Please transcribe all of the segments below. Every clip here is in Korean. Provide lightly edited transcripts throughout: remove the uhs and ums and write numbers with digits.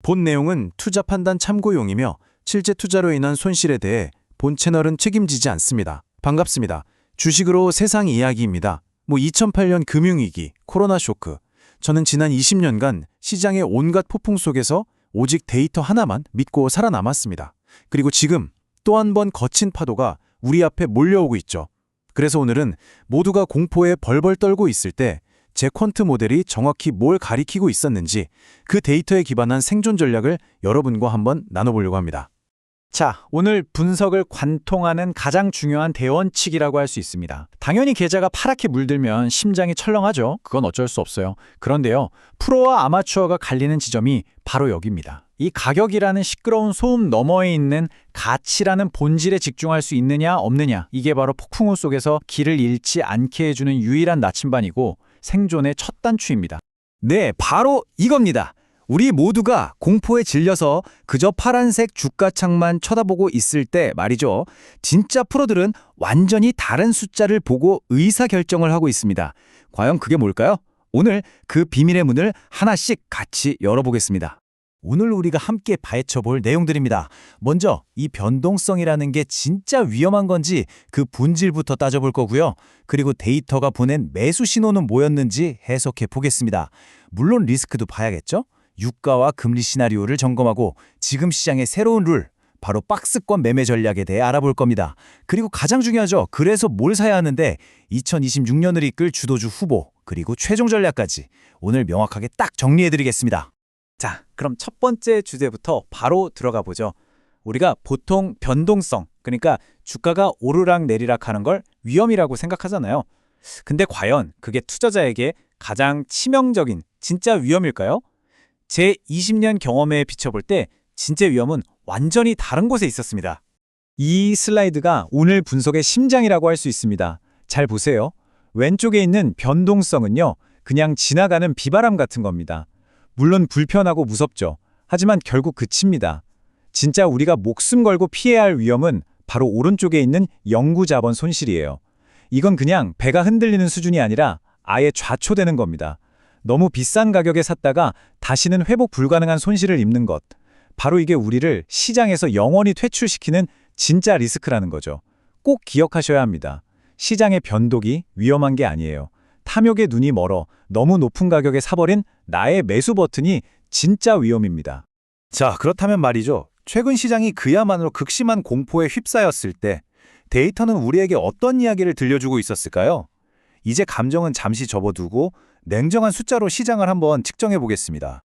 본 내용은 투자 판단 참고용이며 실제 투자로 인한 손실에 대해 본 채널은 책임지지 않습니다. 반갑습니다. 주식으로 세상 이야기입니다. 2008년 금융위기, 코로나 쇼크. 저는 지난 20년간 시장의 온갖 폭풍 속에서 오직 데이터 하나만 믿고 살아남았습니다. 그리고 지금 또 한 번 거친 파도가 우리 앞에 몰려오고 있죠. 그래서 오늘은 모두가 공포에 벌벌 떨고 있을 때 제 퀀트 모델이 정확히 뭘 가리키고 있었는지 그 데이터에 기반한 생존 전략을 여러분과 한번 나눠보려고 합니다. 자, 오늘 분석을 관통하는 가장 중요한 대원칙이라고 할 수 있습니다. 당연히 계좌가 파랗게 물들면 심장이 철렁하죠. 그건 어쩔 수 없어요. 그런데요, 프로와 아마추어가 갈리는 지점이 바로 여기입니다. 이 가격이라는 시끄러운 소음 너머에 있는 가치라는 본질에 집중할 수 있느냐 없느냐, 이게 바로 폭풍우 속에서 길을 잃지 않게 해주는 유일한 나침반이고 생존의 첫 단추입니다. 네, 바로 이겁니다. 우리 모두가 공포에 질려서 그저 파란색 주가창만 쳐다보고 있을 때 말이죠. 진짜 프로들은 완전히 다른 숫자를 보고 의사결정을 하고 있습니다. 과연 그게 뭘까요? 오늘 그 비밀의 문을 하나씩 같이 열어보겠습니다. 오늘 우리가 함께 파헤쳐볼 내용들입니다. 먼저 이 변동성이라는 게 진짜 위험한 건지 그 본질부터 따져볼 거고요. 그리고 데이터가 보낸 매수 신호는 뭐였는지 해석해 보겠습니다. 물론 리스크도 봐야겠죠? 유가와 금리 시나리오를 점검하고 지금 시장의 새로운 룰, 바로 박스권 매매 전략에 대해 알아볼 겁니다. 그리고 가장 중요하죠. 그래서 뭘 사야 하는데 2026년을 이끌 주도주 후보, 그리고 최종 전략까지 오늘 명확하게 딱 정리해드리겠습니다. 자, 그럼 첫 번째 주제부터 바로 들어가 보죠. 우리가 보통 변동성, 그러니까 주가가 오르락 내리락 하는 걸 위험이라고 생각하잖아요. 근데 과연 그게 투자자에게 가장 치명적인 진짜 위험일까요? 제 20년 경험에 비춰볼 때 진짜 위험은 완전히 다른 곳에 있었습니다. 이 슬라이드가 오늘 분석의 심장이라고 할 수 있습니다. 잘 보세요. 왼쪽에 있는 변동성은요, 그냥 지나가는 비바람 같은 겁니다. 물론 불편하고 무섭죠. 하지만 결국 그칩니다. 진짜 우리가 목숨 걸고 피해야 할 위험은 바로 오른쪽에 있는 영구자본 손실이에요. 이건 그냥 배가 흔들리는 수준이 아니라 아예 좌초되는 겁니다. 너무 비싼 가격에 샀다가 다시는 회복 불가능한 손실을 입는 것. 바로 이게 우리를 시장에서 영원히 퇴출시키는 진짜 리스크라는 거죠. 꼭 기억하셔야 합니다. 시장의 변동이 위험한 게 아니에요. 탐욕의 눈이 멀어 너무 높은 가격에 사버린 나의 매수 버튼이 진짜 위험입니다. 자, 그렇다면 말이죠. 최근 시장이 그야말로 극심한 공포에 휩싸였을 때 데이터는 우리에게 어떤 이야기를 들려주고 있었을까요? 이제 감정은 잠시 접어두고 냉정한 숫자로 시장을 한번 측정해 보겠습니다.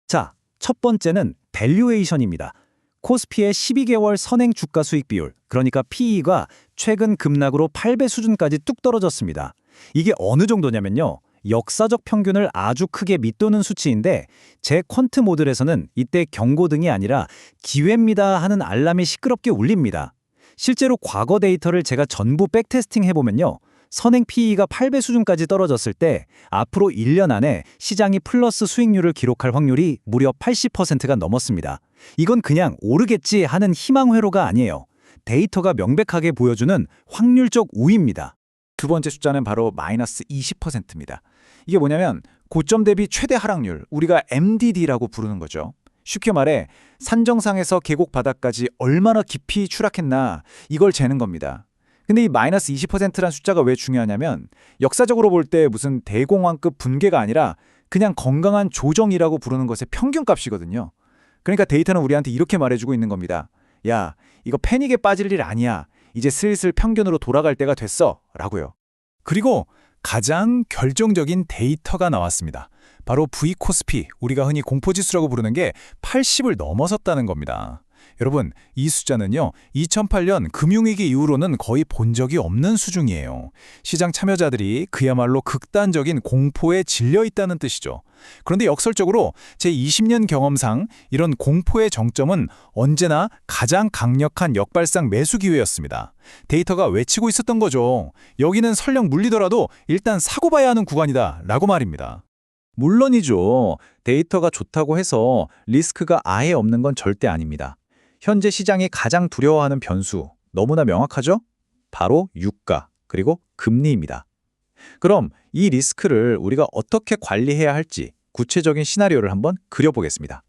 자, 첫 번째는 밸류에이션입니다. 코스피의 12개월 선행 주가 수익 비율, 그러니까 PE가 최근 급락으로 8배 수준까지 뚝 떨어졌습니다. 이게 어느 정도냐면요, 역사적 평균을 아주 크게 밑도는 수치인데 제 퀀트 모델에서는 이때 경고등이 아니라 기회입니다 하는 알람이 시끄럽게 울립니다. 실제로 과거 데이터를 제가 전부 백테스팅 해보면요, 선행 PE가 8배 수준까지 떨어졌을 때 앞으로 1년 안에 시장이 플러스 수익률을 기록할 확률이 무려 80%가 넘었습니다. 이건 그냥 오르겠지 하는 희망 회로가 아니에요. 데이터가 명백하게 보여주는 확률적 우위입니다. 두 번째 숫자는 바로 마이너스 20%입니다. 이게 뭐냐면 고점 대비 최대 하락률, 우리가 MDD라고 부르는 거죠. 쉽게 말해 산정상에서 계곡 바닥까지 얼마나 깊이 추락했나, 이걸 재는 겁니다. 근데 이 마이너스 20%란 숫자가 왜 중요하냐면 역사적으로 볼 때 무슨 대공황급 붕괴가 아니라 그냥 건강한 조정이라고 부르는 것의 평균값이거든요. 그러니까 데이터는 우리한테 이렇게 말해주고 있는 겁니다. 야, 이거 패닉에 빠질 일 아니야. 이제 슬슬 평균으로 돌아갈 때가 됐어 라고요. 그리고 가장 결정적인 데이터가 나왔습니다. 바로 V코스피, 우리가 흔히 공포지수라고 부르는 게 80을 넘어섰다는 겁니다. 여러분, 이 숫자는요, 2008년 금융위기 이후로는 거의 본 적이 없는 수준이에요. 시장 참여자들이 그야말로 극단적인 공포에 질려 있다는 뜻이죠. 그런데 역설적으로 제 20년 경험상 이런 공포의 정점은 언제나 가장 강력한 역발상 매수 기회였습니다. 데이터가 외치고 있었던 거죠. 여기는 설령 물리더라도 일단 사고 봐야 하는 구간이다 라고 말입니다. 물론이죠. 데이터가 좋다고 해서 리스크가 아예 없는 건 절대 아닙니다. 현재 시장이 가장 두려워하는 변수, 너무나 명확하죠? 바로 유가, 그리고 금리입니다. 그럼 이 리스크를 우리가 어떻게 관리해야 할지 구체적인 시나리오를 한번 그려보겠습니다.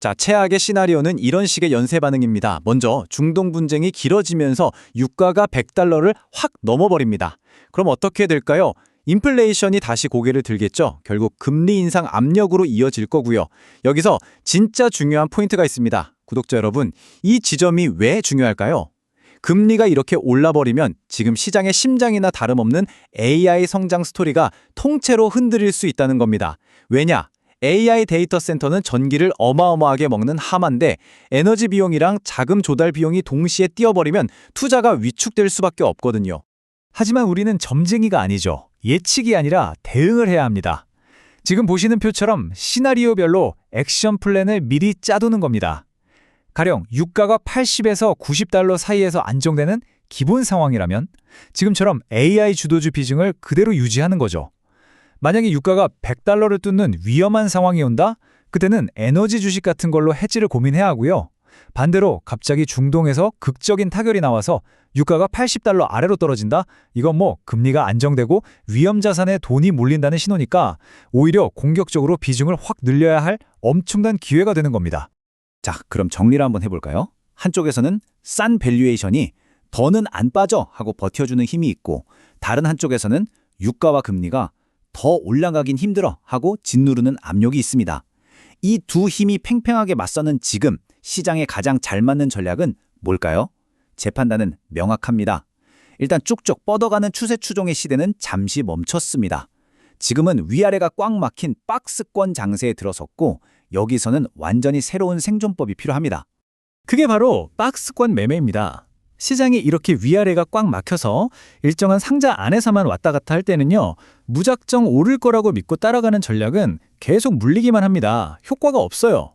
자, 최악의 시나리오는 이런 식의 연쇄 반응입니다. 먼저 중동 분쟁이 길어지면서 유가가 100달러를 확 넘어버립니다. 그럼 어떻게 될까요? 인플레이션이 다시 고개를 들겠죠. 결국 금리 인상 압력으로 이어질 거고요. 여기서 진짜 중요한 포인트가 있습니다. 구독자 여러분, 이 지점이 왜 중요할까요? 금리가 이렇게 올라버리면 지금 시장의 심장이나 다름없는 AI 성장 스토리가 통째로 흔들릴 수 있다는 겁니다. 왜냐? AI 데이터 센터는 전기를 어마어마하게 먹는 하마인데 에너지 비용이랑 자금 조달 비용이 동시에 뛰어버리면 투자가 위축될 수밖에 없거든요. 하지만 우리는 점쟁이가 아니죠. 예측이 아니라 대응을 해야 합니다. 지금 보시는 표처럼 시나리오별로 액션 플랜을 미리 짜두는 겁니다. 가령 유가가 80에서 90달러 사이에서 안정되는 기본 상황이라면 지금처럼 AI 주도주 비중을 그대로 유지하는 거죠. 만약에 유가가 100달러를 뚫는 위험한 상황이 온다? 그때는 에너지 주식 같은 걸로 해지를 고민해야 하고요. 반대로 갑자기 중동에서 극적인 타결이 나와서 유가가 80달러 아래로 떨어진다? 이건 금리가 안정되고 위험 자산에 돈이 몰린다는 신호니까 오히려 공격적으로 비중을 확 늘려야 할 엄청난 기회가 되는 겁니다. 자, 그럼 정리를 한번 해볼까요? 한쪽에서는 싼 밸류에이션이 더는 안 빠져 하고 버텨주는 힘이 있고 다른 한쪽에서는 유가와 금리가 더 올라가긴 힘들어 하고 짓누르는 압력이 있습니다. 이 두 힘이 팽팽하게 맞서는 지금 시장에 가장 잘 맞는 전략은 뭘까요? 제 판단은 명확합니다. 일단 쭉쭉 뻗어가는 추세 추종의 시대는 잠시 멈췄습니다. 지금은 위아래가 꽉 막힌 박스권 장세에 들어섰고 여기서는 완전히 새로운 생존법이 필요합니다. 그게 바로 박스권 매매입니다. 시장이 이렇게 위아래가 꽉 막혀서 일정한 상자 안에서만 왔다 갔다 할 때는요, 무작정 오를 거라고 믿고 따라가는 전략은 계속 물리기만 합니다. 효과가 없어요.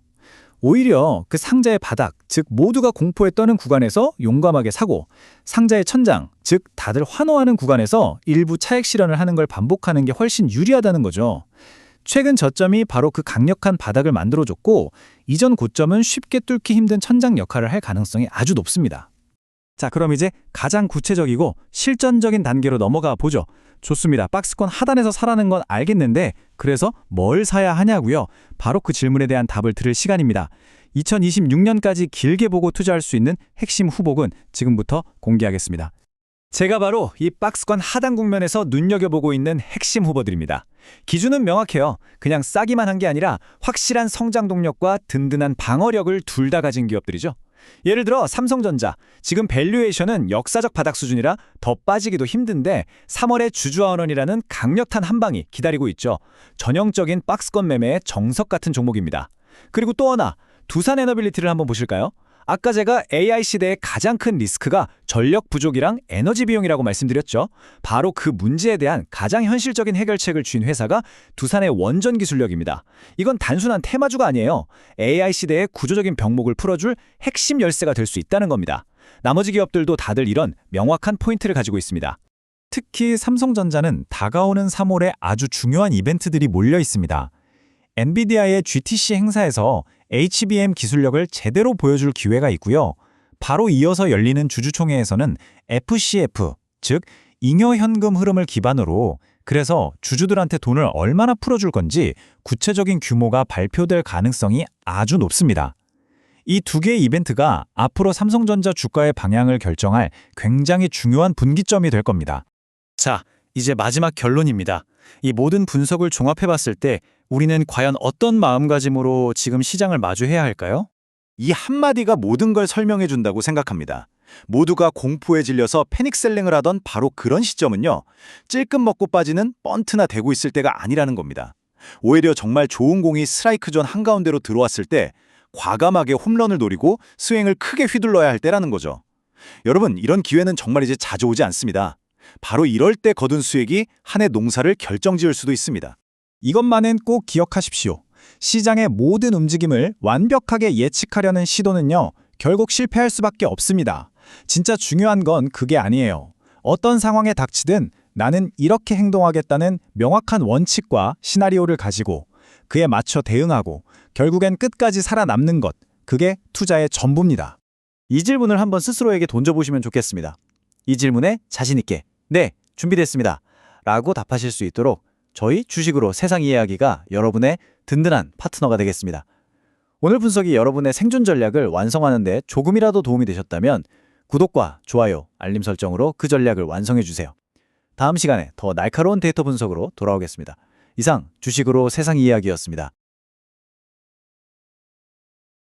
오히려 그 상자의 바닥, 즉 모두가 공포에 떠는 구간에서 용감하게 사고 상자의 천장, 즉 다들 환호하는 구간에서 일부 차익 실현을 하는 걸 반복하는 게 훨씬 유리하다는 거죠. 최근 저점이 바로 그 강력한 바닥을 만들어줬고 이전 고점은 쉽게 뚫기 힘든 천장 역할을 할 가능성이 아주 높습니다. 자, 그럼 이제 가장 구체적이고 실전적인 단계로 넘어가 보죠. 좋습니다. 박스권 하단에서 사라는 건 알겠는데 그래서 뭘 사야 하냐고요? 바로 그 질문에 대한 답을 들을 시간입니다. 2026년까지 길게 보고 투자할 수 있는 핵심 후복은 지금부터 공개하겠습니다. 제가 바로 이 박스권 하단 국면에서 눈여겨보고 있는 핵심 후보들입니다. 기준은 명확해요. 그냥 싸기만 한 게 아니라 확실한 성장 동력과 든든한 방어력을 둘 다 가진 기업들이죠. 예를 들어 삼성전자, 지금 밸류에이션은 역사적 바닥 수준이라 더 빠지기도 힘든데 3월에 주주환원이라는 강력한 한방이 기다리고 있죠. 전형적인 박스권 매매의 정석 같은 종목입니다. 그리고 또 하나, 두산에너빌리티를 한번 보실까요? 아까 제가 AI 시대의 가장 큰 리스크가 전력 부족이랑 에너지 비용이라고 말씀드렸죠. 바로 그 문제에 대한 가장 현실적인 해결책을 쥔 회사가 두산의 원전 기술력입니다. 이건 단순한 테마주가 아니에요. AI 시대의 구조적인 병목을 풀어줄 핵심 열쇠가 될 수 있다는 겁니다. 나머지 기업들도 다들 이런 명확한 포인트를 가지고 있습니다. 특히 삼성전자는 다가오는 3월에 아주 중요한 이벤트들이 몰려 있습니다. 엔비디아의 GTC 행사에서 HBM 기술력을 제대로 보여줄 기회가 있고요. 바로 이어서 열리는 주주총회에서는 FCF, 즉 잉여현금 흐름을 기반으로 그래서 주주들한테 돈을 얼마나 풀어줄 건지 구체적인 규모가 발표될 가능성이 아주 높습니다. 이 두 개의 이벤트가 앞으로 삼성전자 주가의 방향을 결정할 굉장히 중요한 분기점이 될 겁니다. 자, 이제 마지막 결론입니다. 이 모든 분석을 종합해봤을 때 우리는 과연 어떤 마음가짐으로 지금 시장을 마주해야 할까요? 이 한마디가 모든 걸 설명해 준다고 생각합니다. 모두가 공포에 질려서 패닉셀링을 하던 바로 그런 시점은요, 찔끔 먹고 빠지는 펀트나 대고 있을 때가 아니라는 겁니다. 오히려 정말 좋은 공이 스트라이크 존 한가운데로 들어왔을 때 과감하게 홈런을 노리고 스윙을 크게 휘둘러야 할 때라는 거죠. 여러분, 이런 기회는 정말 이제 자주 오지 않습니다. 바로 이럴 때 거둔 수익이 한 해 농사를 결정지을 수도 있습니다. 이것만은 꼭 기억하십시오. 시장의 모든 움직임을 완벽하게 예측하려는 시도는요, 결국 실패할 수밖에 없습니다. 진짜 중요한 건 그게 아니에요. 어떤 상황에 닥치든 나는 이렇게 행동하겠다는 명확한 원칙과 시나리오를 가지고 그에 맞춰 대응하고 결국엔 끝까지 살아남는 것, 그게 투자의 전부입니다. 이 질문을 한번 스스로에게 던져보시면 좋겠습니다. 이 질문에 자신 있게 네, 준비됐습니다 라고 답하실 수 있도록 저희 주식으로 세상 이해하기가 여러분의 든든한 파트너가 되겠습니다. 오늘 분석이 여러분의 생존 전략을 완성하는 데 조금이라도 도움이 되셨다면 구독과 좋아요, 알림 설정으로 그 전략을 완성해 주세요. 다음 시간에 더 날카로운 데이터 분석으로 돌아오겠습니다. 이상 주식으로 세상 이야기였습니다.